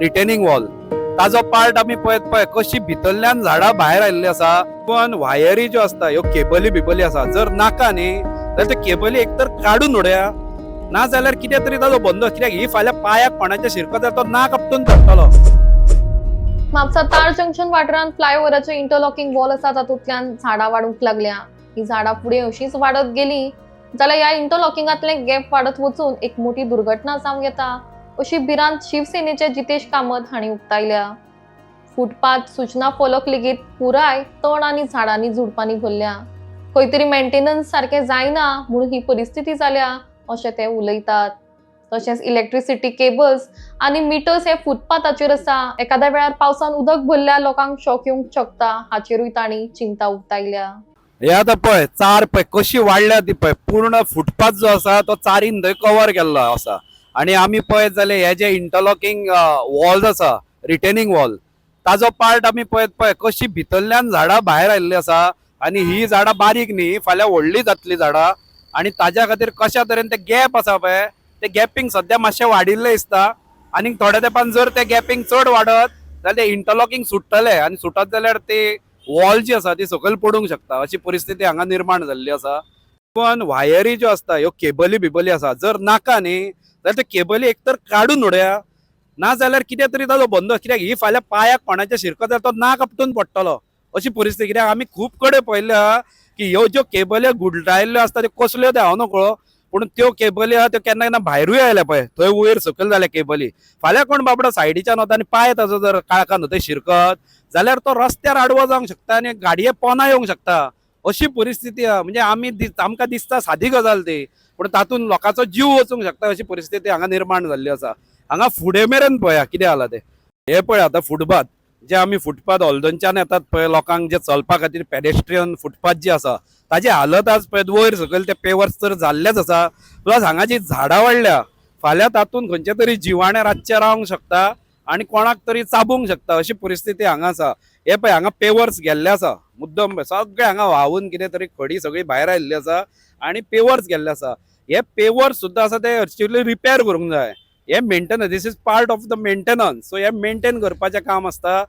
Retaining wall ताजो part आमी पळय कशी भितरल्यान झाडां भायर आयिल्ली आसा पण वायरी ज्यो आसता ह्यो केबली बिबली आसा जर नाका न्ही जाल्यार त्यो केबली एकतर काडून उडया ना जाल्यार कितें तरी ताजो बंदोबस्त कित्याक ही फाल्यां पायाक कोणाच्या शिरकत जाल्यार तो नाक आपटून पडटलो. म्हापसा तार जंक्शन वाठारांत फ्लायओव्हराचें इंटरलॉकिंग वॉल आसा तातूंतल्यान झाडां वाडूंक लागल्या. ही झाडां फुडें अशीच वाडत गेली जाल्यार ह्या इंटरलॉकिंगांतले गॅप वाडत वचून एक मोठी दुर्घटना जावंक येता अशी भिरांत शिवसेनेचे जितेश कामत हांणी उक्तायल्या. फुटपाथ सूचना फलक लेगीत पुराय तण आनी झाडांनी झुडपांनी भरल्या. खंय तरी मेंटेनन्स सारकें जायना म्हणून ही परिस्थिती जाल्या अशें ते उलयतात. तशेंच इलेक्ट्रिसिटी केबल्स आनी मिटर्स हे फुटपाथाचेर आसा. एखाद्या वेळार पावसान उदक भरल्या लोकांक शॉक येवंक शकता हाचेरूय तांणी चिंता उक्तायल्या. हे आतां पळय चार पळय कशी वाडल्या ती पळय पूर्ण फुटपाथ जो आसा तो चारीन थंय कवर केल्लो आसा आनी आमी पळयत जाल्यार हे जे इंटरलॉकिंग वॉल्स आसा रिटेनिंग वॉल ताजो पार्ट आमी पळयत पळय कशी भितरल्यान झाडां भायर आयिल्ली आसा आनी ही झाडां बारीक न्ही फाल्यां व्हडली जातली झाडां आनी ताज्या खातीर कशा तरेन ते गॅप आसा पळय ते गॅपिंग सद्या मातशें वाडिल्लें दिसता आनी थोड्या तेंपान जर ते गॅपिंग चड वाडत जाल्यार ते इंटरलॉकिंग सुट्टले आनी सुटत जाल्यार ते वॉल जी आसा ती सकयल पडूंक शकता अशी परिस्थिती हांगा निर्माण जाल्ली आसा. पण वायरी ज्यो आसता ह्यो केबली बिबली आसा जर नाका न्ही जाल्यार त्यो केबली एकतर काडून उडया ना जाल्यार कितें तरी ताजो बंदोबस्त कित्याक ही फाल्यां पायाक कोणाच्या शिरकत जाल्यार तो नाक आपटून पडटलो अशी परिस्थिती. कित्याक आमी खूब कडेन पळयल्या की ह्यो ज्यो केबली गुंडाळिल्ल्यो आसता त्यो कसल्यो त्यो हांव नकळो पूण त्यो केबली आहा त्यो केन्ना केन्ना भायरूय आयल्या पळय थंय वयर सकयल जाल्या केबली. फाल्यां कोण बाबडो सायडीच्यान वता आनी पांय ताजो जर काळखान थंय शिरकत जाल्यार तो रस्त्यार आडवो जावंक शकता आनी गाडये पोना येवंक शकता अशी परिस्थिती आहा. म्हणजे आमकां दिसता सादी गजाल ती पूण तातूंत लोकांचो जीव वचूंक शकता अशी परिस्थिती हांगा निर्माण जाल्ली आसा. हांगा फुडें मेरेन पळया कितें जाला ते हे पळय आतां फुटपाथ जे आमी फुटपाथ हॉलदनच्यान येतात पळय लोकांक जे चलपा खातीर पेडेस्ट्रियन फुटपाथ जी आसा ताजी हालत आज पळय वयर सकयल ते पेवर्स तर जाल्लेच आसा प्लस हांगा जी झाडां वाडल्या फाल्यां तातूंत खंयचे तरी जिवाणे रातचे रावंक शकता आनी कोणाक तरी चाबूंक शकता अशी परिस्थिती हांगा आसा. हे पळय हांगा पेवर्स गेल्ले आसा मुद्दम सगळे हांगा व्हांवून कितें तरी खडी सगळी भायर आयिल्ली आसा आनी पेवर्स गेल्ले आसा. हे पेवर्स सुद्दां आसा ते एक्चुअली रिपेर करूंक जाय. हे maintenance this is part of the maintenance. So हे मेंटेन करपाचें काम आसता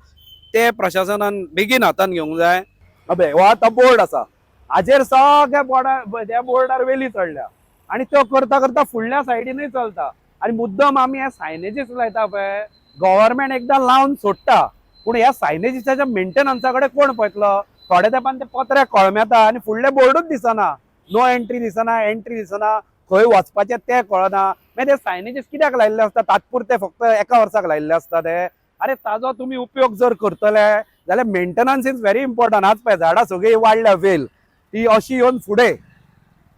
ते प्रशासनान बेगीन हातान घेवंक जाय. अबे हो आतां बोर्ड आसा हाजेर सगळ्या त्या बोर्डार वेली चडल्या आनी त्यो करता करता फुडल्या सायडीनूय चलता आनी मुद्दम आमी हे सायनेजीस लायता पळय गव्हर्मेंट एकदां लावन सोडटा पूण ह्या सायनेजीसाच्या मेंटेनन्सा कडेन कोण पळयतलो. थोड्या तेंपान ते पत्रे कळमेता आनी फुडले बोर्डूच दिसना. नो एंट्री दिसना एंट्री दिसना खंय वचपाचें तें कळना. मागीर ते सायनेजीस कित्याक लायिल्ले आसता तात्पुरते फक्त एका वर्साक लायिल्ले आसता ते. अरे ताजो तुमी उपयोग जर करतले जाल्यार मेंटेनन्स इज व्हेरी इम्पॉर्टंट. आज पळय झाडां सगळी वाडल्या वेल ती अशी येवन फुडें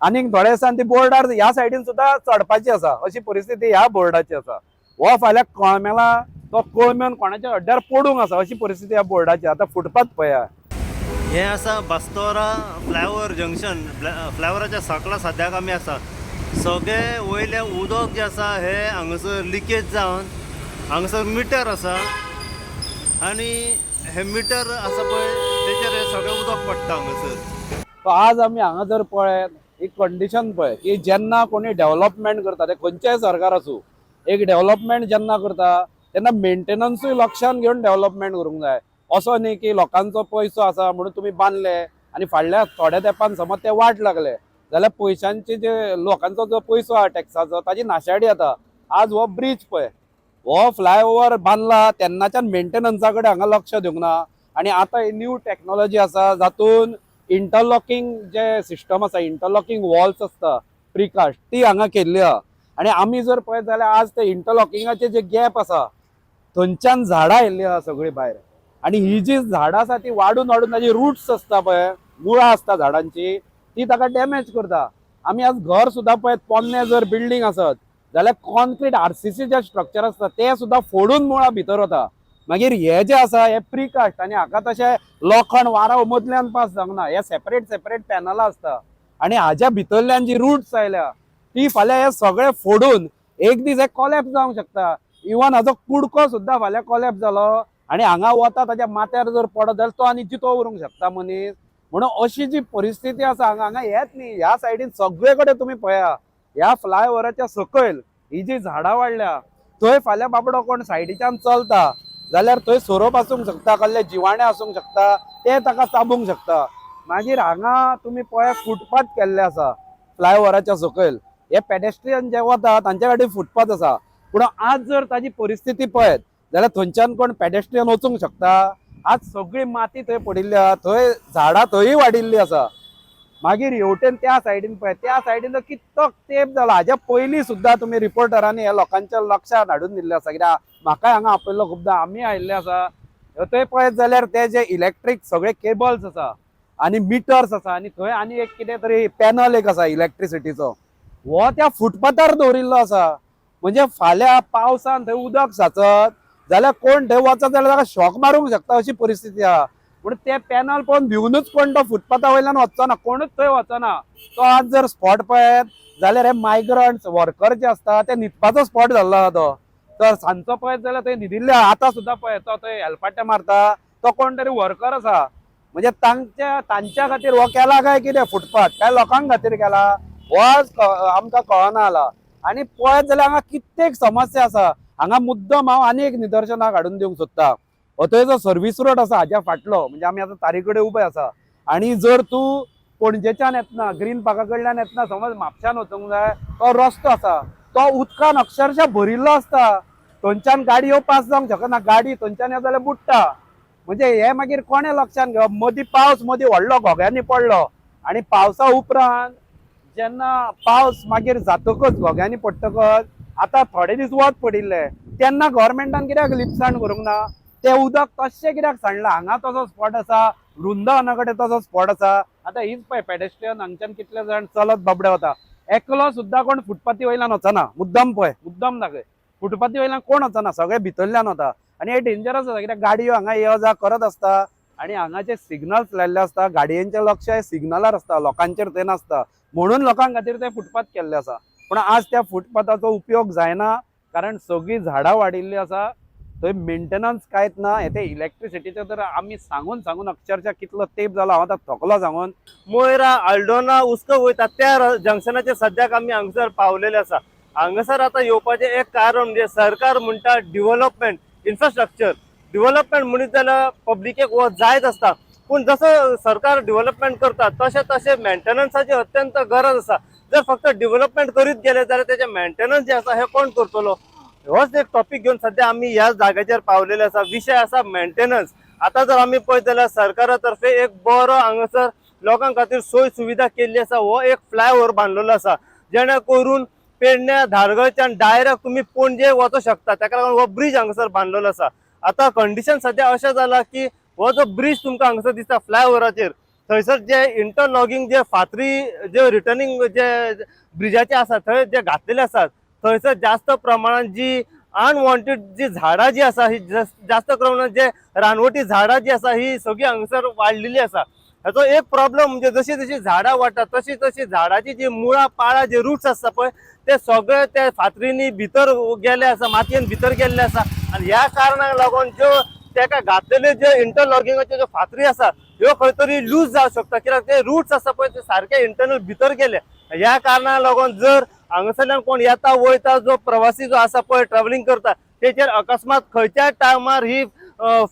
आनीक थोड्या दिसान ती बोर्डार ह्या सायडीन सुद्दां चडपाची आसा अशी परिस्थिती ह्या बोर्डाची आसा. हो फाल्यां कळमेला तो कळमेवन कोणाच्या हड्ड्यार पडूंक आसा अशी परिस्थिती ह्या बोर्डाची. आतां फुटपाथ पळया हे आसा बास्तोरा फ्लायओव्हर जंक्शन. फ्लायओव्हराच्या सकला सद्याक आमी आसा सगळे वयले उदक जे आसा हे हांगासर लिकेज जावन हांगासर मिटर आसा आनी हे मिटर आसा पळय तेचेर हे सगळें उदक पडटा हांगासर. आज आमी हांगा जर पळयत एक कंडिशन पळय की जेन्ना कोणी डेव्हलपमेंट करता ते खंयचेय सरकार आसूं एक डेव्हलपमेंट जेन्ना करता तेन्ना मेंटेनन्सूय लक्षांत घेवन डेव्हलपमेंट करूंक जाय. असो न्ही की लोकांचो पयसो आसा म्हणून तुमी बांदले आनी फाडल्या थोड्या तेंपान समज ते वाट लागले जाल्यार पयशांचे जे लोकांचो जो पयसो आहा टॅक्साचो ताजी नाशाडी जाता. आज हो ब्रीज पळय हो फ्लायओव्हर बांदला तेन्नाच्यान मेंटेनन्सा कडेन हांगा लक्ष दिवंक ना आनी आतां न्यू टॅक्नॉलॉजी आसा जातून इंटरलॉकिंग जे सिस्टम आसा इंटरलॉकिंग वॉल्स आसता प्रिकास्ट ती हांगा केल्ली आहा. आनी आमी जर पळयत जाल्यार आज ते इंटरलॉकिंगाचे जे गॅप आसा थंयच्यान झाडां आयिल्ली आहा सगळी भायर आनी ही जी झाडां आसा ती वाडून वाडून ताजी रुट्स आसता पळय मुळां आसता झाडांची ती ताका डॅमेज करता. आमी आज घर सुद्दां पळयत पोन्ने जर बिल्डींग आसत जाल्यार कॉन्क्रीट आरसीसी जे स्ट्रक्चर आसता ते सुद्दां फोडून मुळां भितर वता. मागीर हे जे आसा हे प्रिकास्ट आनी हाका तशें लोखंड वारो मदल्यान पास जावंक ना. हे सेपरेट सेपरेट पॅनलां आसता आनी हाज्या भितरल्यान जी रुट्स आयल्या ती फाल्यां हे सगळे फोडून एक दीस हे कॉलॅप्स जावंक शकता. इवन हाजो कुडको सुद्दां फाल्यां कॉलॅप्स जालो आनी हांगा वता ताच्या माथ्यार जर पडत जाल्यार तो आनी जितो उरूंक शकता मनीस. म्हणून अशी जी परिस्थिती आसा हांगा हेच न्ही ह्या सायडीन सगळे कडेन तुमी पळया ह्या फ्लायओव्हराच्या सकयल ही जी झाडां वाडल्या थंय फाल्यां बाबडो कोण सायडीच्यान चलता जाल्यार थंय सोरोप आसूंक शकता, कसले जिवाणे आसूंक शकता, ते ताका चाबूंक शकता. मागीर हांगा तुमी पळय फुटपाथ केल्ले आसा फ्लायओव्हराच्या सकयल. हे पेडेस्ट्रियन जे वता तांचे कडेन फुटपाथ आसा, पूण आज जर ताजी परिस्थिती पळयत जाल्यार थंयच्यान कोण पेडेस्ट्रियन वचूंक शकता? आज सगळी माती थंय पडिल्ली आहा, थंय झाडां थंय वाडिल्ली आसा. मागीर हेवटेन त्या सायडीन पळय, त्या सायडीन कितलो तेंप जाला. हाज्या पयलीं सुद्दां तुमी रिपोर्टरांनी हे लोकांच्या लक्षांत हाडून दिल्ले आसा, कित्याक म्हाकाय हांगा आपयल्लो खुबदां, आमी आयिल्ले आसा. थंय पळयत जाल्यार ते जे इलेक्ट्रीक सगळे केबल्स आसा आनी मिटर्स आसा, आनी थंय आनी एक कितें तरी पॅनल एक आसा इलेक्ट्रिसिटीचो, हो त्या फुटपाथार दवरिल्लो आसा. म्हणजे फाल्यां पावसान थंय उदक साचत जाल्यार कोण थंय वचत जाल्यार ताका शॉक मारूंक शकता, अशी परिस्थिती आहा. पूण ते पॅनल पळोवन भिवूनच कोण तो फुटपाथा वयल्यान वचना, कोणूच थंय वचना. तो आज जर स्पॉट पळयत जाल्यार हे मायग्रंट्स वर्कर जे आसता ते न्हिदपाचो स्पॉट जाल्लो आहा तो. तर सांजचो पळयत जाल्यार थंय न्हिदिल्ले आतां सुद्दां पळय तो थंय हेलपाटे मारता, तो कोण तरी वर्कर आसा. म्हणजे तांच्या खातीर हो केला काय कितें फुटपाथ, काय लोकांक खातीर केला हो आमकां कळना आला. आनी पळयत जाल्यार हांगा कित्येक समस्या आसा. हांगा मुद्दम हांव आनी एक निदर्शनाक हाडून दिवंक सोदता. हो थंय जो सर्वीस रोड आसा हाज्या फाटलो, म्हणजे आमी आतां तारी कडेन उबे आसा, आनी जर तूं पणजेच्यान येतना ग्रीन पार्का कडल्यान येतना समज म्हापशान वचूंक जाय, तो रस्तो आसा तो उदकान अक्षरशः भरिल्लो आसता. थंयच्यान गाडयो पास जावंक शकना, गाडी थंयच्यान येत जाल्यार बुडटा. म्हणजे हे मागीर कोणें लक्षात घेवप? मदीं पावस व्हडलो घोग्यांनी पडलो, आनी पावसा उपरांत जेन्ना पावस मागीर जातकच घोग्यांनी पडटकच आतां थोडे दीस वत पडिल्ले, तेन्ना गव्हर्मेंटान कित्याक लिपसाण करूंक ना? ते उदक तशें कित्याक सांडलां? हांगा तसो स्पॉट आसा, वृंदावना कडेन तसो स्पॉट आसा. आतां हीच पळय पेडेस्ट्रियन हांगच्यान कितले जाण चलत बाबडे वता, एकलो सुद्दां कोण फुटपाथी वयल्यान वचना. मुद्दम पळय, मुद्दम दाखय, फुटपाथी वयल्यान कोण वचना, सगळे भितरल्यान वता. आनी हे डेंजरस आसा, कित्याक गाडयो हांगा यो जा करत आसता, आनी हांगा जे सिग्नल्स लायल्ले आसता गाडयांचें लक्ष हे सिग्नलार आसता, लोकांचेर ते नासता. म्हणून लोकांक खातीर ते फुटपाथ केल्ले आसा. पूण आज त्या फुटपाथाचो उपयोग जायना, कारण सगळीं झाडां वाडिल्लीं आसा. थंय मेंटेनन्स कांयच ना. हे ते इलेक्ट्रिसिटीचे तर आमी सांगून अक्षरशः कितलो तेंप जाला हांव आतां थकलो सांगून. मोयरा आल्डोना उस्को वयता त्या जंक्शनाचेर सद्याक आमी हांगसर पावलेले आसा. हांगासर आतां येवपाचें एक कारण म्हणजे सरकार म्हणटा डेव्हलपमेंट, इन्फ्रास्ट्रक्चर डेव्हलपमेंट म्हणीत जाल्यार पब्लिकेक वो जायच आसता. पूण जसं सरकार डेव्हलपमेंट करता तशें मेंटेनन्साची अत्यंत गरज आसा. जर फक्त डेव्हलपमेंट करीत गेले जाल्यार तेजे मेंटेनन्स जे आसा हे कोण करतलो? होच एक टॉपिक घेवन सध्या आमी ह्या जाग्याचेर पावलेले आसा. विशय आसा मेंटेनन्स. आता जर आमी पळयत जाल्यार सरकारा तर्फे एक बरो हांगासर लोकां खातीर सोय सुविधा केल्ली आसा. हो एक फ्लायओव्हर बांदलेलो आसा, जेणे करून पेडण्या धारगळच्यान डायरेक्ट तुम्ही पणजे वचूं शकता. ताका लागून हो ब्रिज हांगासर बांदलेलो आसा. आता कंडिशन सध्या अशें जाला की हो जो ब्रिज तुमकां हांगासर दिसता फ्लायओव्हराचेर, थंयसर जे इंटरलॉगिंग जे फातरी जे रिटर्निंग जे ब्रिजाचे आसा थंय जे घातलेले आसात, थंयसर जास्त प्रमाणात जी अनवॉन्टेड जी झाडां जी आसा ही जास्त प्रमाणात जे रानवटी झाडां जी आसा ही सगळी हांगासर वाडलेली आसा. हाचो एक प्रॉब्लेम म्हणजे जशी जशी झाडां वाडटा तशी तशी झाडाची जी मुळां पाळां जे रूट्स आसता पळय ते सगळे ते फातरींनी भितर गेले आसा, मातयेन भितर गेल्ले आसा. आनी ह्या कारणाक लागून ज्यो ताका घातलेले जे इंटरलॉगिंगाच्यो ज्यो फातरी आसा ह्यो खंय तरी लूज जावंक शकता, कित्याक ते रूट्स आसा पळय ते सारके इंटरनल भितर गेले. ह्या कारणाक लागून जर हांगासरल्यान कोण येता वयता जो प्रवासी जो आसा पळय ट्रॅव्हलिंग करता तेचेर अकस्मात खंयच्याय टायमार ही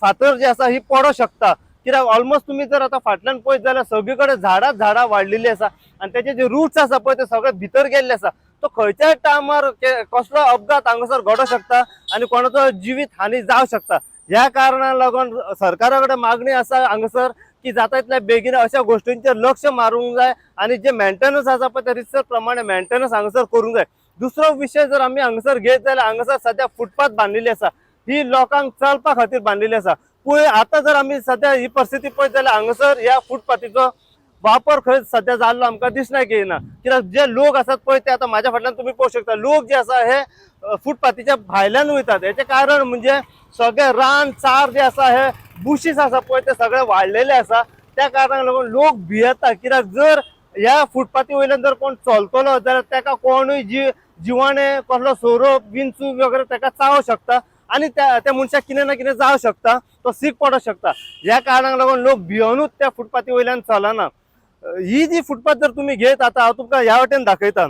फातर जी आसा ही पडों शकता. कित्याक ऑलमोस्ट तुम्ही जर आता फाटल्यान पळयत जाल्यार सगळीकडे झाडां वाडलेली आसा आनी तेचे जे रूट्स आसा पळय ते सगळे भितर गेल्ले आसा. तो खंयच्याय टायमार कसलो अपघात हांगासर घडों शकता आनी कोणाचो जिवीत हानी जावं शकता. ह्या कारणाक लागून सरकारा कडेन मागणी आसा हांगासर की जाता तितल्या बेगीन अशा गोष्टींचेर लक्ष मारूंक जाय आनी जे मेंटेनन्स आसा पळय ते रिसर प्रमाणे मेंटेनन्स हांगासर करूंक जाय. दुसरो विशय जर आमी हांगासर घेत जाल्यार हांगासर सध्या फुटपाथ बांदिल्ली आसा, ही लोकांक चलपा खातीर बांदिल्ली आसा. पूण आता जर आमी सध्या ही परिस्थिती पळयत जाल्यार हांगासर ह्या फुटपाथीचो वापर खंय सध्या जाल्लो आमकां दिसण्याक येना. कित्याक जे लोक आसात पळय ते आता म्हाज्या फाटल्यान तुमी पळोवंक शकता, लोक जे आसा हे फुटपाथीच्या भायल्यान वयतात. हेचे कारण म्हणजे सगळे रान चार जे आसा हे बुशीस आसा पळय ते सगळे वाडलेले आसा. त्या कारणाक लागून लोक भियेता, कित्याक जर ह्या फुटपाथी वयल्यान जर कोण चलतलो जाल्यार ताका कोणूय जिवाणे कसलो सोरोप विंचू वगैरे ताका चावूंक शकता आनी त्या मनशाक कितें ना कितें जावं शकता, तो सीक पडोंक शकता. ह्या कारणाक लागून लोक भियोनूच त्या फुटपाथी वयल्यान चलना. ही जी फुटपाथ जर तुम्ही घेत आता हांव तुमकां ह्या वाटेन दाखयता,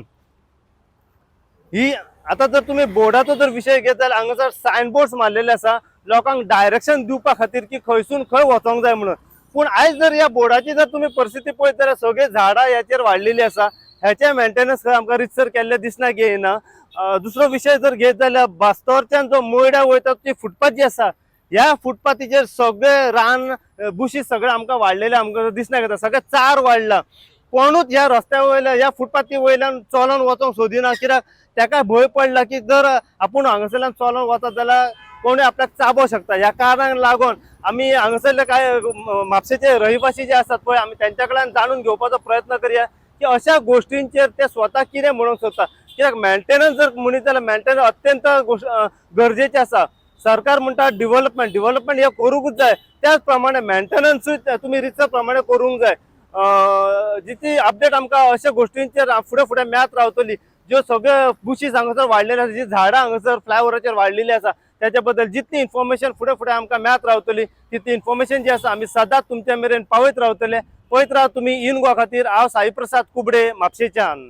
ही आता जर तुम्ही बोर्डाचो जर विषय घेत जाल्यार हांगासर सायनबोर्ड्स मारलेले आसा लोकांक डायरेक्शन दिवपा खातीर की खंयसून खंय वचोंक जाय म्हणून. पूण आयज जर ह्या बोर्डाची जर तुम्ही परिस्थिती पळयत जाल्यार सगळे झाडां ह्याचेर वाडलेली आसा. ह्याचे मेंटेनन्स खंय आमकां रितसर केल्ले दिसना की येना. दुसरो विशय जर घेत जाल्यार बास्तोरच्यान जो मोयड्या वयता ती फुटपाथ जी आसा ह्या फुटपाथीचेर सगळे रान बुशी सगळे आमकां वाडलेले आमकां दिसना येता. सगळे चार वाडला. कोणूच ह्या रस्त्या वयल्या ह्या फुटपाथी वयल्यान चलोन वचोंक सोदिना. कित्याक ताका भंय पडला की जर आपूण हांगासरल्यान चलोन वचत जाल्यार कोणी आपल्याक चाबो शकता. ह्या कारणाक लागून आमी हांगासरले काय म्हापशेचे रहिवासी जे आसात पळय आमी त्यांच्या कडल्यान जाणून घेवपाचो प्रयत्न करया की अशा गोष्टींचेर ते स्वता कितें म्हणूंक सोदता. कित्याक मेंटेनन्स जर म्हणीत जाल्यार मेंटेनन्स अत्यंत गरजेचें आसा. सरकार म्हणटा डेव्हलपमेंट हे करूंकच जाय. त्याच प्रमाणे मेंटेनन्सूय तुमी रितसर प्रमाणे करूंक जाय. जितली अपडेट आमकां अशा गोष्टींचेर फुडें फुडें मेळत रावतली. ज्यो सगळ्यो बुशीज हांगासर वाडलेल्यो आसा जी झाडां हांगासर फ्लायओव्हराचेर वाडलेली आसा त्याच्या बद्दल जितली इन्फॉर्मेशन फुडें फुडें आमकां मेळत रावतली तितली इन्फॉर्मेशन जी आसा आमी सदांच तुमच्या मेरेन पावयत रावतले. पळयत राव तुमी इन गोवा खातीर. हांव साई प्रसाद कुबडे म्हापशेच्यान.